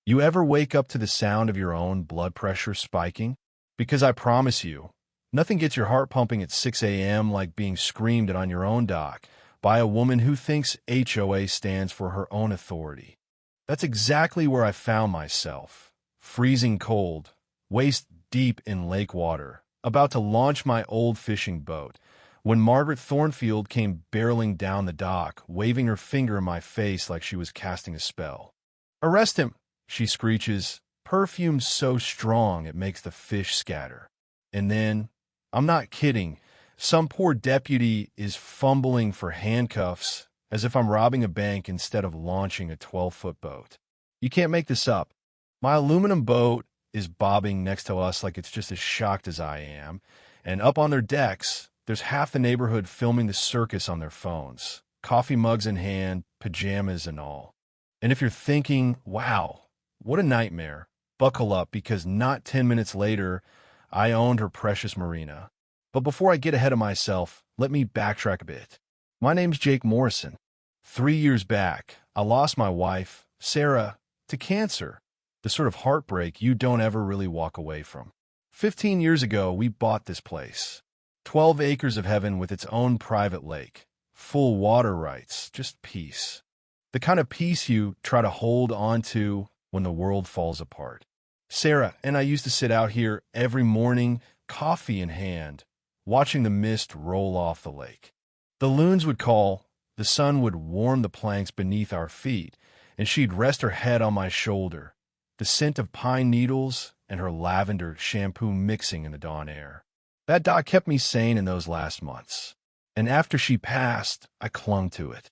You ever wake up to the sound of your own blood pressure spiking? Because I promise you, nothing gets your heart pumping at 6 a.m. like being screamed at on your own dock by a woman who thinks HOA stands for her own authority. That's exactly where I found myself, freezing cold, waist deep in lake water, about to launch my old fishing boat, when Margaret Thornfield came barreling down the dock, waving her finger in my face like she was casting a spell. "Arrest him!" she screeches, perfume so strong it makes the fish scatter. And then, I'm not kidding, some poor deputy is fumbling for handcuffs as if I'm robbing a bank instead of launching a 12-foot boat. You can't make this up. My aluminum boat is bobbing next to us like it's just as shocked as I am, and up on their decks, there's half the neighborhood filming the circus on their phones, coffee mugs in hand, pajamas and all. And if you're thinking, wow, what a nightmare, buckle up, because not 10 minutes later, I owned her precious Marina. But before I get ahead of myself, let me backtrack a bit. My name's Jake Morrison. 3 years back, I lost my wife, Sarah, to cancer, the sort of heartbreak you don't ever really walk away from. 15 years ago, we bought this place. 12 acres of heaven with its own private lake, full water rights, just peace. The kind of peace you try to hold on to when the world falls apart. Sarah and I used to sit out here every morning, coffee in hand, watching the mist roll off the lake. The loons would call, the sun would warm the planks beneath our feet, and she'd rest her head on my shoulder, the scent of pine needles and her lavender shampoo mixing in the dawn air. That dock kept me sane in those last months, and after she passed, I clung to it.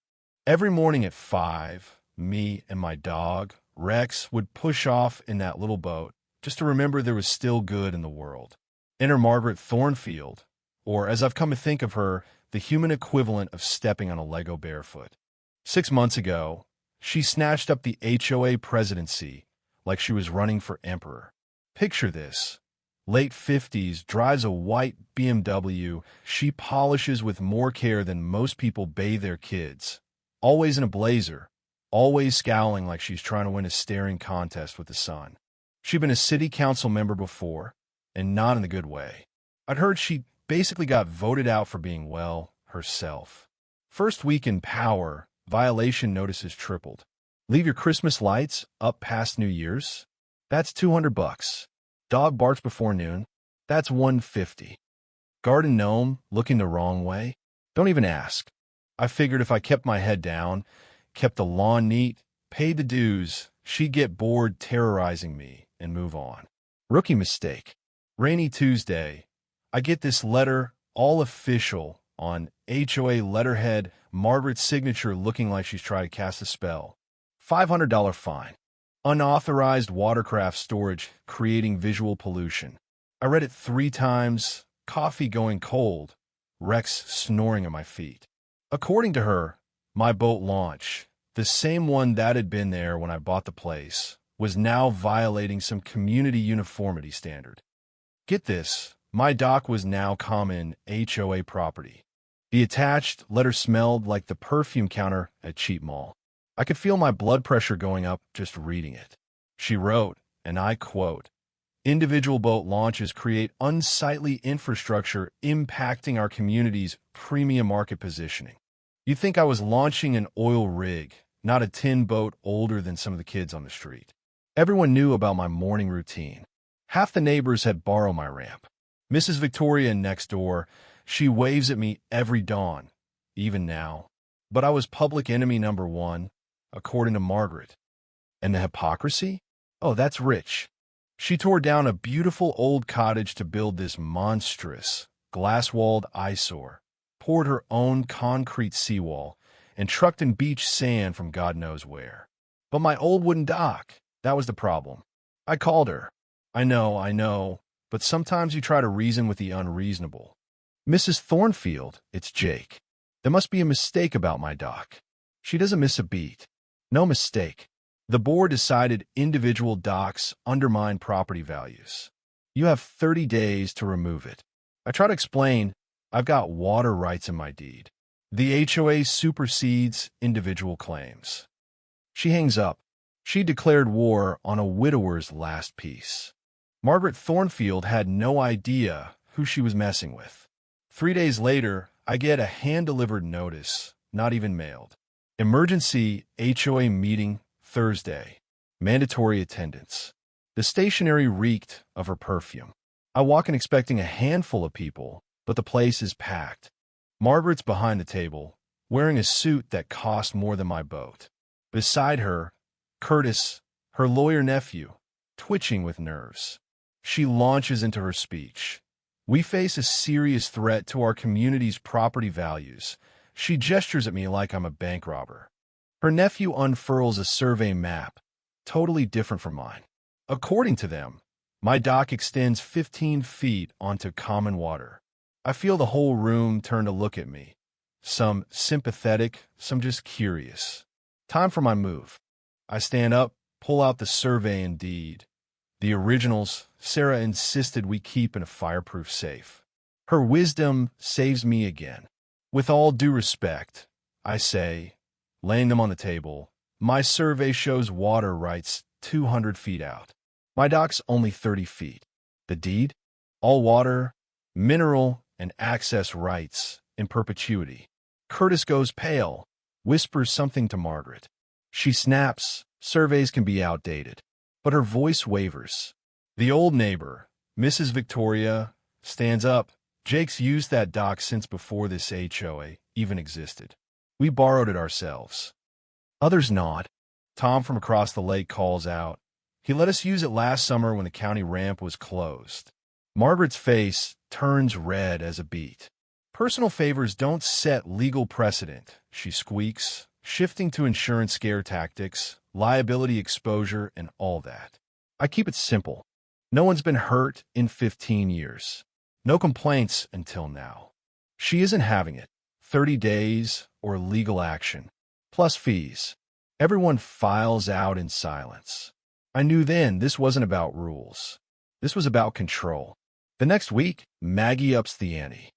Every morning at 5, me and my dog, Rex, would push off in that little boat just to remember there was still good in the world. Enter Margaret Thornfield, or as I've come to think of her, the human equivalent of stepping on a Lego barefoot. 6 months ago, she snatched up the HOA presidency like she was running for emperor. Picture this. Late 50s, drives a white BMW she polishes with more care than most people bathe their kids. Always in a blazer, always scowling like she's trying to win a staring contest with the sun. She'd been a city council member before, and not in the good way. I'd heard she basically got voted out for being, well, herself. First week in power, violation notices tripled. Leave your Christmas lights up past New Year's? That's $200. Dog barks before noon? That's $150. Garden gnome looking the wrong way? Don't even ask. I figured if I kept my head down, kept the lawn neat, paid the dues, she'd get bored terrorizing me and move on. Rookie mistake. Rainy Tuesday. I get this letter, all official, on HOA letterhead, Margaret's signature looking like she's trying to cast a spell. $500 fine. Unauthorized watercraft storage creating visual pollution. I read it 3 times, coffee going cold, Rex snoring at my feet. According to her, my boat launch, the same one that had been there when I bought the place, was now violating some community uniformity standard. Get this, my dock was now common HOA property. The attached letter smelled like the perfume counter at cheap mall. I could feel my blood pressure going up just reading it. She wrote, and I quote, "Individual boat launches create unsightly infrastructure impacting our community's premium market positioning." You'd think I was launching an oil rig, not a tin boat older than some of the kids on the street. Everyone knew about my morning routine. Half the neighbors had borrowed my ramp. Mrs. Victoria next door, she waves at me every dawn, even now. But I was public enemy number 1, according to Margaret. And the hypocrisy? Oh, that's rich. She tore down a beautiful old cottage to build this monstrous, glass-walled eyesore, poured her own concrete seawall, and trucked in beach sand from God knows where. But my old wooden dock, that was the problem. I called her. I know, but sometimes you try to reason with the unreasonable. "Mrs. Thornfield, it's Jake. There must be a mistake about my dock." She doesn't miss a beat. No mistake. The board decided individual docks undermine property values. You have 30 days to remove it. I try to explain, I've got water rights in my deed. The HOA supersedes individual claims. She hangs up. She declared war on a widower's last piece. Margaret Thornfield had no idea who she was messing with. 3 days later, I get a hand-delivered notice, not even mailed. Emergency HOA meeting Thursday. Mandatory attendance. The stationery reeked of her perfume. I walk in expecting a handful of people, but the place is packed. Margaret's behind the table, wearing a suit that cost more than my boat. Beside her, Curtis, her lawyer nephew, twitching with nerves. She launches into her speech. We face a serious threat to our community's property values. She gestures at me like I'm a bank robber. Her nephew unfurls a survey map, totally different from mine. According to them, my dock extends 15 feet onto common water. I feel the whole room turn to look at me. Some sympathetic, some just curious. Time for my move. I stand up, pull out the survey and deed. The originals, Sarah insisted we keep in a fireproof safe. Her wisdom saves me again. With all due respect, I say, laying them on the table, my survey shows water rights 200 feet out. My dock's only 30 feet. The deed? All water, mineral, and access rights in perpetuity. Curtis goes pale, whispers something to Margaret. She snaps, surveys can be outdated. But her voice wavers. The old neighbor, Mrs. Victoria, stands up. Jake's used that dock since before this HOA even existed. We borrowed it ourselves. Others nod. Tom from across the lake calls out. He let us use it last summer when the county ramp was closed. Margaret's face turns red as a beet. Personal favors don't set legal precedent, she squeaks, shifting to insurance scare tactics, liability exposure, and all that. I keep it simple. No one's been hurt in 15 years. No complaints until now. She isn't having it. 30 days or legal action, plus fees. Everyone files out in silence. I knew then this wasn't about rules. This was about control. The next week, Maggie ups the ante.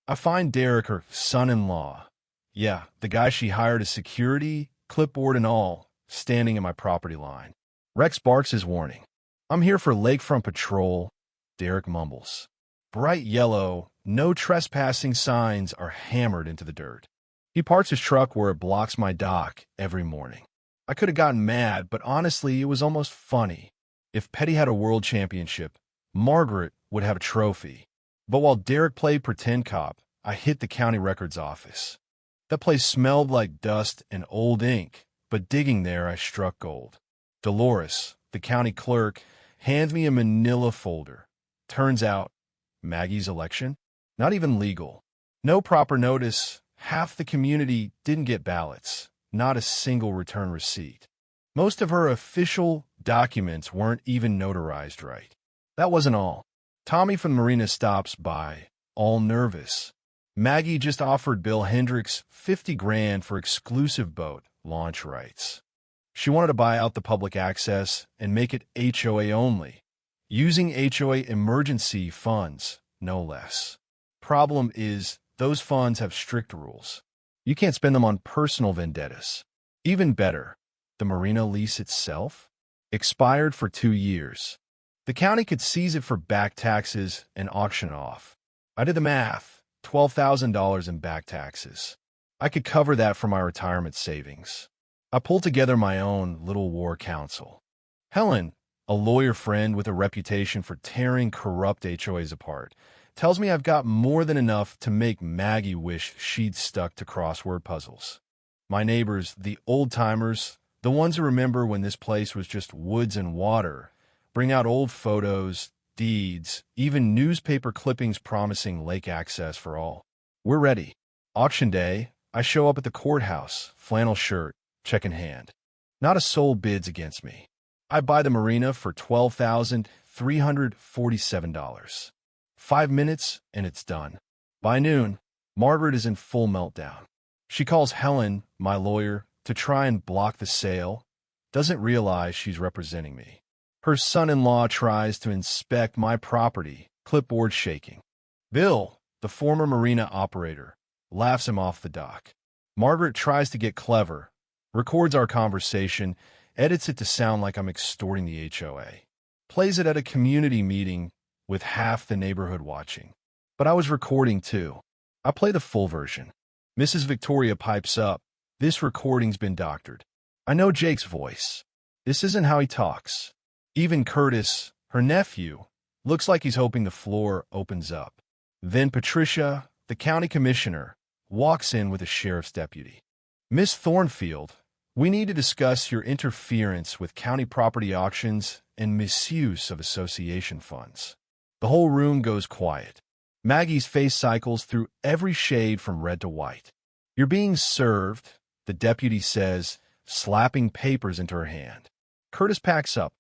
I find Derek, her son-in-law. Yeah, the guy she hired as security, clipboard and all, standing in my property line. Rex barks his warning. I'm here for lakefront patrol, Derek mumbles. Bright yellow, no trespassing signs are hammered into the dirt. He parks his truck where it blocks my dock every morning. I could have gotten mad, but honestly, it was almost funny. If Petty had a world championship, Margaret would have a trophy. But while Derek played pretend cop, I hit the county records office. That place smelled like dust and old ink, but digging there, I struck gold. Dolores, the county clerk, hands me a manila folder. Turns out, Maggie's election? Not even legal. No proper notice. Half the community didn't get ballots. Not a single return receipt. Most of her official documents weren't even notarized right. That wasn't all. Tommy from Marina stops by, all nervous. Maggie just offered Bill Hendricks $50,000 for exclusive boat launch rights. She wanted to buy out the public access and make it HOA only, using HOA emergency funds, no less. Problem is, those funds have strict rules. You can't spend them on personal vendettas. Even better, the Marina lease itself expired for 2 years. The county could seize it for back taxes and auction it off. I did the math, $12,000 in back taxes. I could cover that from my retirement savings. I pulled together my own little war council. Helen, a lawyer friend with a reputation for tearing corrupt HOAs apart, tells me I've got more than enough to make Maggie wish she'd stuck to crossword puzzles. My neighbors, the old-timers, the ones who remember when this place was just woods and water, bring out old photos, deeds, even newspaper clippings promising lake access for all. We're ready. Auction day, I show up at the courthouse, flannel shirt, check in hand. Not a soul bids against me. I buy the Marina for $12,347. 5 minutes, and it's done. By noon, Margaret is in full meltdown. She calls Helen, my lawyer, to try and block the sale, doesn't realize she's representing me. Her son-in-law tries to inspect my property, clipboard shaking. Bill, the former Marina operator, laughs him off the dock. Margaret tries to get clever, records our conversation, edits it to sound like I'm extorting the HOA, plays it at a community meeting with half the neighborhood watching. But I was recording too. I play the full version. Mrs. Victoria pipes up, "This recording's been doctored." I know Jake's voice. This isn't how he talks. Even Curtis, her nephew, looks like he's hoping the floor opens up. Then Patricia, the county commissioner, walks in with a sheriff's deputy. "Miss Thornfield, we need to discuss your interference with county property auctions and misuse of association funds." The whole room goes quiet. Maggie's face cycles through every shade from red to white. "You're being served," the deputy says, slapping papers into her hand. Curtis packs up.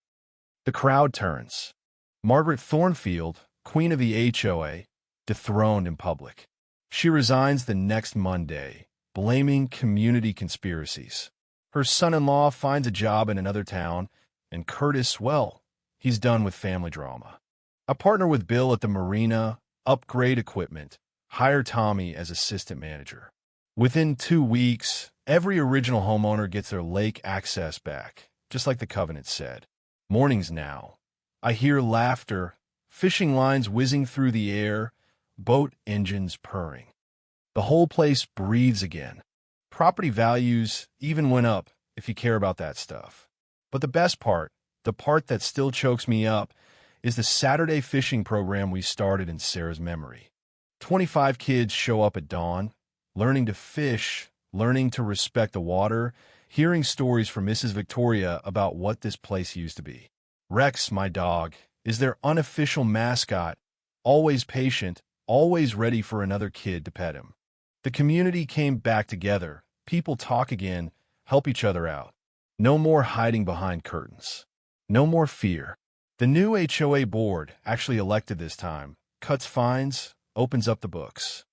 The crowd turns. Margaret Thornfield, queen of the HOA, dethroned in public. She resigns the next Monday, blaming community conspiracies. Her son-in-law finds a job in another town, and Curtis, well, he's done with family drama. I partner with Bill at the Marina, upgrade equipment, hire Tommy as assistant manager. Within 2 weeks, every original homeowner gets their lake access back, just like the covenant said. Mornings now. I hear laughter, fishing lines whizzing through the air, boat engines purring. The whole place breathes again. Property values even went up, if you care about that stuff. But the best part, the part that still chokes me up, is the Saturday fishing program we started in Sarah's memory. 25 kids show up at dawn, learning to fish, learning to respect the water, hearing stories from Mrs. Victoria about what this place used to be. Rex, my dog, is their unofficial mascot, always patient, always ready for another kid to pet him. The community came back together. People talk again, help each other out. No more hiding behind curtains. No more fear. The new HOA board, actually elected this time, cuts fines, opens up the books.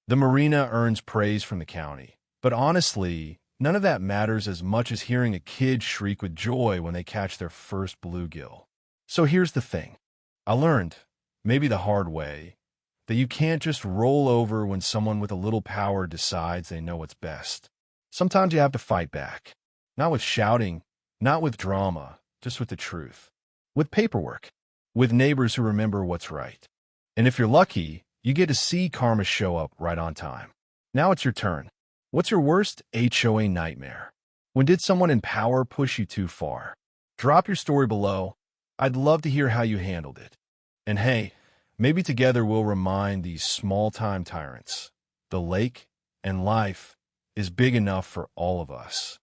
The Marina earns praise from the county. But honestly, none of that matters as much as hearing a kid shriek with joy when they catch their first bluegill. So here's the thing. I learned, maybe the hard way, that you can't just roll over when someone with a little power decides they know what's best. Sometimes you have to fight back. Not with shouting, not with drama, just with the truth. With paperwork. With neighbors who remember what's right. And if you're lucky, you get to see karma show up right on time. Now it's your turn. What's your worst HOA nightmare? When did someone in power push you too far? Drop your story below. I'd love to hear how you handled it. And hey, maybe together we'll remind these small-time tyrants. The lake and life is big enough for all of us.